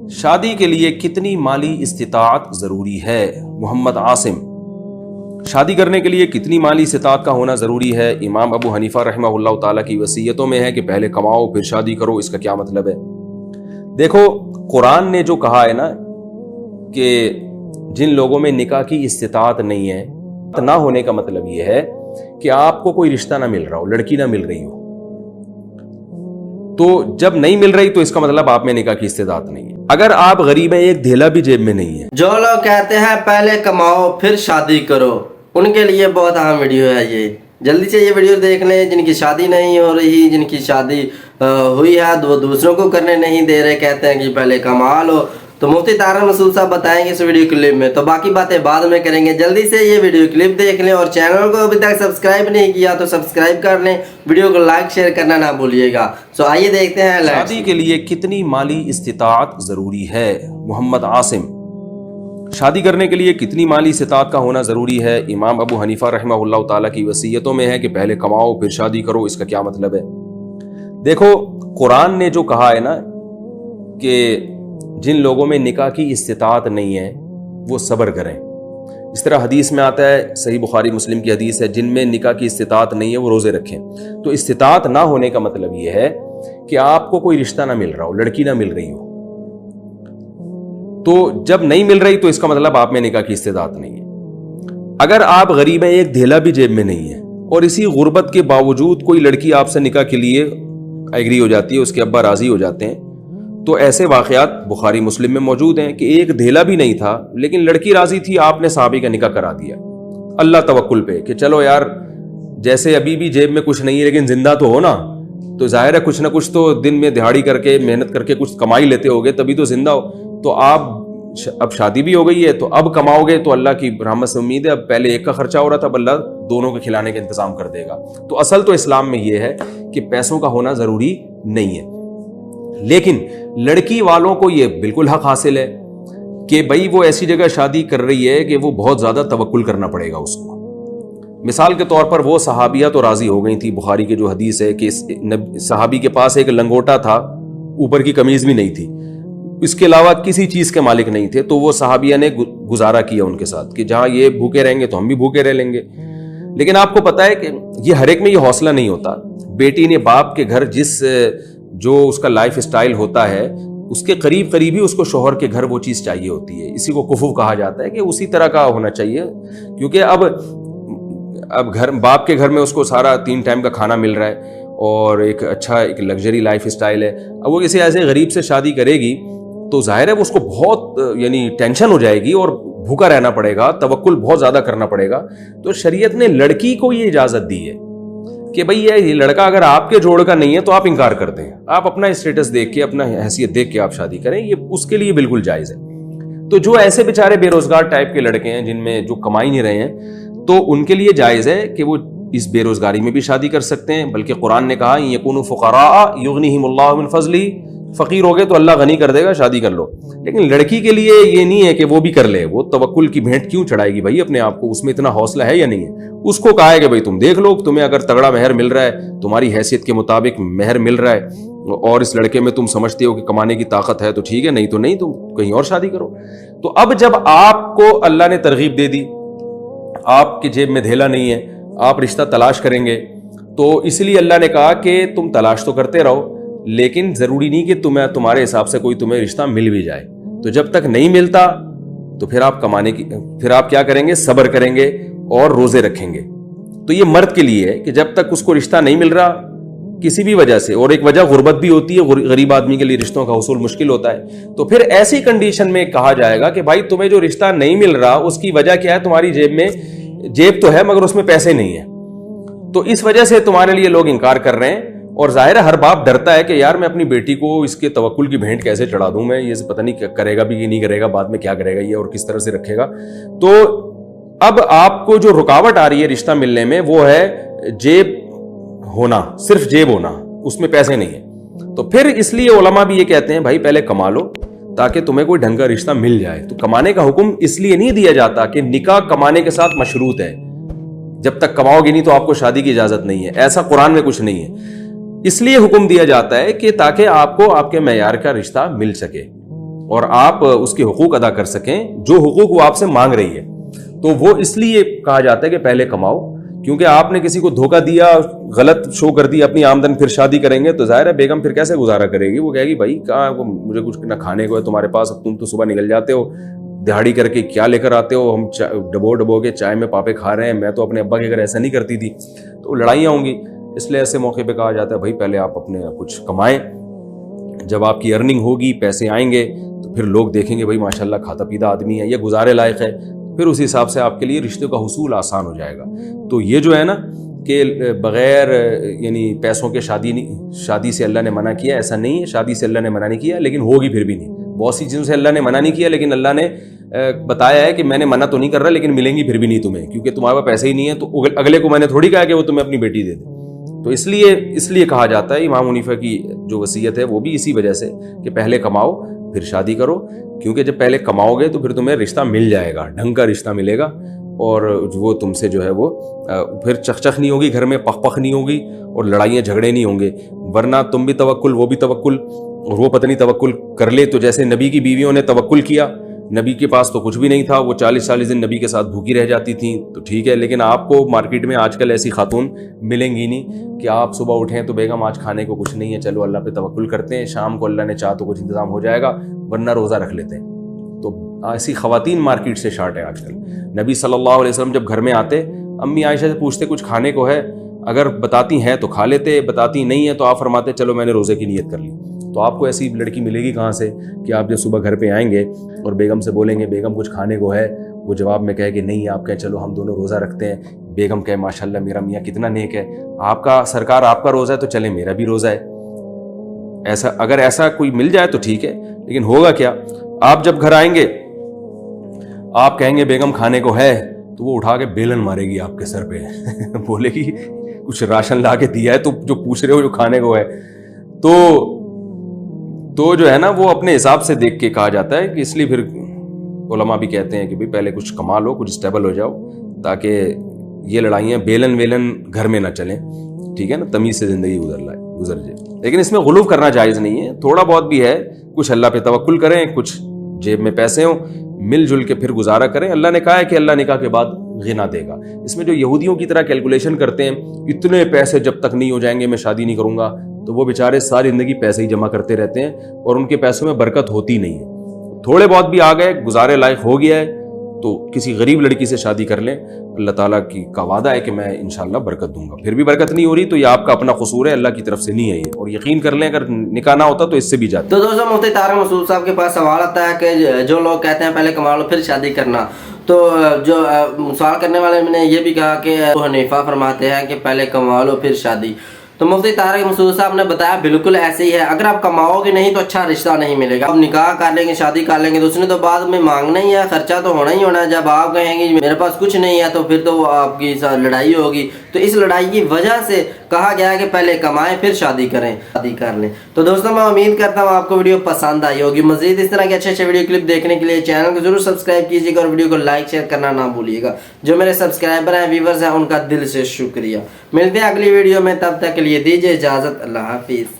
شادی کے لیے کتنی مالی استطاعت ضروری ہے؟ محمد عاصم، شادی کرنے کے لیے کتنی مالی استطاعت کا ہونا ضروری ہے؟ امام ابو حنیفہ رحمہ اللہ تعالیٰ کی وصیتوں میں ہے کہ پہلے کماؤ پھر شادی کرو۔ اس کا کیا مطلب ہے؟ دیکھو، قرآن نے جو کہا ہے نا کہ جن لوگوں میں نکاح کی استطاعت نہیں ہے، نہ ہونے کا مطلب یہ ہے کہ آپ کو کوئی رشتہ نہ مل رہا ہو، لڑکی نہ مل رہی ہو، تو جب نہیں مل رہی تو اس کا مطلب آپ میں نکاح کی استطاعت نہیں ہے۔ اگر آپ غریب ہیں، ایک دھیلا بھی جیب میں نہیں ہے۔ جو لوگ کہتے ہیں پہلے کماؤ پھر شادی کرو، ان کے لیے بہت اہم ویڈیو ہے یہ۔ جلدی سے یہ ویڈیو دیکھ لیں۔ جن کی شادی نہیں ہو رہی، جن کی شادی ہوئی ہے وہ دوسروں کو کرنے نہیں دے رہے، کہتے ہیں کہ پہلے کما لو، تو مفتی طاہر مسعود صاحب بتائیں گے اس ویڈیو کلپ میں، تو باقی باتیں بعد میں کریں گے۔ جلدی سے یہ ویڈیو کلپ دیکھ لیں، اور چینل کو ابھی تک سبسکرائب نہیں کیا تو سبسکرائب کر لیں، ویڈیو کو لائک شیئر کرنا نہ بھولیے گا۔ سو آئیے دیکھتے ہیں شادی کے لیے کتنی مالی استطاعت ضروری ہے؟ محمد عاصم، شادی کرنے کے لیے کتنی مالی استطاعت کا ہونا ضروری ہے؟ امام ابو حنیفہ رحمہ اللہ تعالیٰ کی وصیتوں میں ہے کہ پہلے کماؤ پھر شادی کرو۔ اس کا کیا مطلب ہے؟ دیکھو، قرآن نے جو کہا ہے نا کہ جن لوگوں میں نکاح کی استطاعت نہیں ہے وہ صبر کریں۔ اس طرح حدیث میں آتا ہے، صحیح بخاری مسلم کی حدیث ہے، جن میں نکاح کی استطاعت نہیں ہے وہ روزے رکھیں۔ تو استطاعت نہ ہونے کا مطلب یہ ہے کہ آپ کو کوئی رشتہ نہ مل رہا ہو، لڑکی نہ مل رہی ہو، تو جب نہیں مل رہی تو اس کا مطلب آپ میں نکاح کی استطاعت نہیں ہے۔ اگر آپ غریب ہیں، ایک دھیلا بھی جیب میں نہیں ہے، اور اسی غربت کے باوجود کوئی لڑکی آپ سے نکاح کے لیے ایگری ہو جاتی ہے، اس کے ابا راضی ہو جاتے ہیں، تو ایسے واقعات بخاری مسلم میں موجود ہیں کہ ایک دھیلا بھی نہیں تھا لیکن لڑکی راضی تھی، آپ نے صحابی کا نکاح کرا دیا اللہ توکل پہ کہ چلو یار، جیسے ابھی بھی جیب میں کچھ نہیں ہے لیکن زندہ تو ہو نا، تو ظاہر ہے کچھ نہ کچھ تو دن میں دہاڑی کر کے محنت کر کے کچھ کمائی لیتے ہوگے تبھی تو زندہ ہو، تو آپ اب شادی بھی ہو گئی ہے تو اب کماؤ گے تو اللہ کی رحمت سے امید ہے، اب پہلے ایک کا خرچہ ہو رہا تھا، اب اللہ دونوں کے کھلانے کا انتظام کر دے گا۔ تو اصل تو اسلام میں یہ ہے کہ پیسوں کا ہونا ضروری نہیں ہے، لیکن لڑکی والوں کو یہ بالکل حق حاصل ہے کہ بھائی وہ ایسی جگہ شادی کر رہی ہے کہ وہ بہت زیادہ توکل کرنا پڑے گا اس کو۔ مثال کے طور پر وہ صحابیہ تو راضی ہو گئی تھی، بخاری کی جو حدیث ہے کہ صحابی کے پاس ایک لنگوٹا تھا، اوپر کی قمیض بھی نہیں تھی، اس کے علاوہ کسی چیز کے مالک نہیں تھے، تو وہ صحابیہ نے گزارا کیا ان کے ساتھ کہ جہاں یہ بھوکے رہیں گے تو ہم بھی بھوکے رہ لیں گے۔ لیکن آپ کو پتا ہے کہ یہ ہر ایک میں یہ حوصلہ نہیں ہوتا۔ بیٹی نے باپ کے گھر جو اس کا لائف اسٹائل ہوتا ہے اس کے قریب قریب ہی اس کو شوہر کے گھر وہ چیز چاہیے ہوتی ہے، اسی کو کفو کہا جاتا ہے کہ اسی طرح کا ہونا چاہیے، کیونکہ اب گھر باپ کے گھر میں اس کو سارا 3 ٹائم کا کھانا مل رہا ہے اور ایک اچھا ایک لگژری لائف اسٹائل ہے۔ اب وہ کسی ایسے غریب سے شادی کرے گی تو ظاہر ہے وہ اس کو بہت ٹینشن ہو جائے گی اور بھوکا رہنا پڑے گا، توکل بہت زیادہ کرنا پڑے گا۔ تو شریعت نے لڑکی کو یہ اجازت دی ہے کہ بھئی یہ لڑکا اگر آپ کے جوڑ کا نہیں ہے تو آپ انکار کر دیں، آپ اپنا اسٹیٹس دیکھ کے، اپنا حیثیت دیکھ کے آپ شادی کریں، یہ اس کے لیے بالکل جائز ہے۔ تو جو ایسے بیچارے بے روزگار ٹائپ کے لڑکے ہیں جن میں جو کمائی نہیں رہے ہیں، تو ان کے لیے جائز ہے کہ وہ اس بے روزگاری میں بھی شادی کر سکتے ہیں، بلکہ قرآن نے کہا یکونوا فقراء یغنیہم اللہ من فضلہ، فقیر ہو گئے تو اللہ غنی کر دے گا، شادی کر لو۔ لیکن لڑکی کے لیے یہ نہیں ہے کہ وہ بھی کر لے، وہ توکل کی بھینٹ کیوں چڑھائے گی بھائی اپنے آپ کو، اس میں اتنا حوصلہ ہے یا نہیں ہے؟ اس کو کہا ہے کہ بھائی تم دیکھ لو، تمہیں اگر تگڑا مہر مل رہا ہے، تمہاری حیثیت کے مطابق مہر مل رہا ہے اور اس لڑکے میں تم سمجھتے ہو کہ کمانے کی طاقت ہے تو ٹھیک ہے، نہیں تو نہیں، تم کہیں اور شادی کرو۔ تو اب جب آپ کو اللہ نے ترغیب دے دی، آپ کی جیب میں دھیلا نہیں ہے، آپ رشتہ تلاش کریں گے، تو اس لیے اللہ نے کہا کہ تم تلاش تو کرتے رہو، لیکن ضروری نہیں کہ تمہارے حساب سے کوئی تمہیں رشتہ مل بھی جائے۔ تو جب تک نہیں ملتا تو پھر آپ کیا کریں گے؟ صبر کریں گے اور روزے رکھیں گے۔ تو یہ مرد کے لیے ہے کہ جب تک اس کو رشتہ نہیں مل رہا کسی بھی وجہ سے، اور ایک وجہ غربت بھی ہوتی ہے، غریب آدمی کے لیے رشتوں کا حصول مشکل ہوتا ہے، تو پھر ایسی کنڈیشن میں کہا جائے گا کہ بھائی تمہیں جو رشتہ نہیں مل رہا اس کی وجہ کیا ہے؟ تمہاری جیب تو ہے مگر اس میں پیسے نہیں ہیں، تو اس وجہ سے تمہارے لیے لوگ انکار کر رہے ہیں۔ اور ظاہر ہے ہر باپ ڈرتا ہے کہ یار میں اپنی بیٹی کو اس کے توکل کی بھینٹ کیسے چڑھا دوں، میں یہ پتہ نہیں کرے گا بھی کہ نہیں کرے گا، بعد میں کیا کرے گا یہ اور کس طرح سے رکھے گا۔ تو اب آپ کو جو رکاوٹ آ رہی ہے رشتہ ملنے میں وہ ہے جیب ہونا، صرف جیب ہونا، اس میں پیسے نہیں ہیں۔ تو پھر اس لیے علماء بھی یہ کہتے ہیں بھائی پہلے کما لو تاکہ تمہیں کوئی ڈھنگ کا رشتہ مل جائے۔ تو کمانے کا حکم اس لیے نہیں دیا جاتا کہ نکاح کمانے کے ساتھ مشروط ہے، جب تک کماؤ گے نہیں تو آپ کو شادی کی اجازت نہیں ہے، ایسا قرآن میں کچھ نہیں ہے۔ اس لیے حکم دیا جاتا ہے کہ تاکہ آپ کو آپ کے معیار کا رشتہ مل سکے، اور آپ اس کے حقوق ادا کر سکیں جو حقوق وہ آپ سے مانگ رہی ہے. تو وہ اس لیے کہا جاتا ہے کہ پہلے کماؤ, کیونکہ آپ نے کسی کو دھوکہ دیا, غلط شو کر دی اپنی آمدن, پھر شادی کریں گے تو ظاہر ہے بیگم پھر کیسے گزارا کرے گی. وہ کہے گی بھائی کہاں مجھے کچھ نہ کھانے کو ہے تمہارے پاس, اب تم تو صبح نکل جاتے ہو دہاڑی کر کے, کیا لے کر آتے ہو, ہم ڈبو کے چائے میں پاپے کھا رہے ہیں, میں تو اپنے ابا کے گھر ایسا نہیں کرتی تھی. تو لڑائیاں ہوں گی. اس لیے ایسے موقع پہ کہا جاتا ہے بھائی پہلے آپ اپنے کچھ کمائیں, جب آپ کی ارننگ ہوگی, پیسے آئیں گے تو پھر لوگ دیکھیں گے بھائی ماشاء اللہ کھاتا پیتا آدمی ہے, یہ گزارے لائق ہے, پھر اس حساب سے آپ کے لیے رشتے کا حصول آسان ہو جائے گا. تو یہ جو ہے نا کہ بغیر یعنی پیسوں کے شادی سے اللہ نے منع کیا, ایسا نہیں ہے, شادی سے اللہ نے منع نہیں کیا لیکن ہوگی پھر بھی نہیں. بہت سی چیزوں سے اللہ نے منع نہیں کیا لیکن اللہ نے بتایا ہے کہ میں نے منع تو نہیں کر رہا لیکن ملیں گی پھر بھی نہیں تمہیں, کیونکہ تمہارے پاس پیسے ہی نہیں ہے. تو اگلے کو میں نے تھوڑی کہا کہ وہ تمہیں اپنی بیٹی دے دے. تو اس لیے کہا جاتا ہے, امام حنیفہ کی جو وصیت ہے وہ بھی اسی وجہ سے کہ پہلے کماؤ پھر شادی کرو, کیونکہ جب پہلے کماؤ گے تو پھر تمہیں رشتہ مل جائے گا, ڈھنگ کا رشتہ ملے گا, اور وہ تم سے جو ہے وہ پھر چخ نہیں ہوگی گھر میں, پخ نہیں ہوگی, اور لڑائیاں جھگڑے نہیں ہوں گے. ورنہ تم بھی توکل وہ بھی توکل, اور وہ پتہ نہیں توکل کر لے. تو جیسے نبی کی بیویوں نے توکل کیا, نبی کے پاس تو کچھ بھی نہیں تھا, وہ 40 دن نبی کے ساتھ بھوکی رہ جاتی تھیں, تو ٹھیک ہے. لیکن آپ کو مارکیٹ میں آج کل ایسی خاتون ملیں گی نہیں کہ آپ صبح اٹھیں تو بیگم آج کھانے کو کچھ نہیں ہے, چلو اللہ پہ توکل کرتے ہیں, شام کو اللہ نے چاہ تو کچھ انتظام ہو جائے گا, ورنہ روزہ رکھ لیتے ہیں. تو ایسی خواتین مارکیٹ سے شارٹ ہے آج کل. نبی صلی اللہ علیہ وسلم جب گھر میں آتے, امی عائشہ سے پوچھتے کچھ کھانے کو ہے, اگر بتاتی ہیں تو کھا لیتے, بتاتی نہیں ہے تو آپ فرماتے چلو میں نے روزے کی نیت کر لی. تو آپ کو ایسی لڑکی ملے گی کہاں سے کہ آپ جب صبح گھر پہ آئیں گے اور بیگم سے بولیں گے بیگم کچھ کھانے کو ہے, وہ جواب میں کہے کہ نہیں, آپ کہیں چلو ہم دونوں روزہ رکھتے ہیں, بیگم کہے ماشاءاللہ میرا میاں کتنا نیک ہے, آپ کا سرکار آپ کا روزہ ہے تو چلے میرا بھی روزہ ہے. اگر ایسا کوئی مل جائے تو ٹھیک ہے, لیکن ہوگا کیا, آپ جب گھر آئیں گے آپ کہیں گے بیگم کھانے کو ہے, تو وہ اٹھا کے بیلن مارے گی آپ کے سر پہ بولے گی کچھ راشن لا کے دیا ہے تو جو پوچھ رہے ہو جو کھانے کو ہے. تو جو ہے نا وہ اپنے حساب سے دیکھ کے کہا جاتا ہے کہ اس لیے پھر علماء بھی کہتے ہیں کہ بھئی پہلے کچھ کما لو, کچھ اسٹیبل ہو جاؤ, تاکہ یہ لڑائیاں بیلن ویلن گھر میں نہ چلیں, ٹھیک ہے نا, تمیز سے زندگی گزر جائے. لیکن اس میں غلو کرنا جائز نہیں ہے, تھوڑا بہت بھی ہے, کچھ اللہ پہ توکل کریں, کچھ جیب میں پیسے ہوں, مل جل کے پھر گزارا کریں. اللہ نے کہا ہے کہ اللہ نکاح کے بعد غنا دے گا. اس میں جو یہودیوں کی طرح کیلکولیشن کرتے ہیں اتنے پیسے جب تک نہیں ہو جائیں گے میں شادی نہیں کروں گا, تو وہ بیچارے ساری زندگی پیسے ہی جمع کرتے رہتے ہیں اور ان کے پیسوں میں برکت ہوتی نہیں ہے. تھوڑے بہت بھی آ گئے, گزارے لائق ہو گیا ہے, تو کسی غریب لڑکی سے شادی کر لیں, اللہ تعالیٰ کا وعدہ ہے کہ میں انشاءاللہ برکت دوں گا. پھر بھی برکت نہیں ہو رہی تو یہ آپ کا اپنا قصور ہے, اللہ کی طرف سے نہیں ہے یہ, اور یقین کر لیں اگر نکاح نہ ہوتا تو اس سے بھی جاتا. تو دوستوں مفتی طارق مسعود صاحب کے پاس سوال آتا ہے کہ جو لوگ کہتے ہیں پہلے کما لو پھر شادی کرنا, تو جو سوال کرنے والے نے یہ بھی کہا کہ ابو حنیفہ فرماتے ہیں کہ پہلے کما لو پھر شادی. تو مفتی طارق مسعود صاحب نے بتایا بالکل ایسے ہی ہے, اگر آپ کماؤ گے نہیں تو اچھا رشتہ نہیں ملے گا. آپ نکاح کر لیں گے, شادی کر لیں گے, تو اس نے تو بعد میں مانگنا ہی ہے, خرچہ تو ہونا ہی ہونا ہے. جب آپ کہیں گے میرے پاس کچھ نہیں ہے تو پھر تو آپ کی لڑائی ہوگی. تو اس لڑائی کی وجہ سے کہا گیا ہے کہ پہلے کمائیں پھر شادی کر لیں. تو دوستوں میں امید کرتا ہوں آپ کو ویڈیو پسند آئی ہوگی. مزید اس طرح کے اچھے ویڈیو کلپ دیکھنے کے لیے چینل کو ضرور سبسکرائب کیجیے گا اور ویڈیو کو لائک شیئر کرنا نہ بھولیے گا. جو میرے سبسکرائبر ہیں, ویورز ہیں, ان کا دل سے شکریہ. ملتے ہیں اگلی ویڈیو میں, تب تک کے لیے دیجیے اجازت. اللہ حافظ.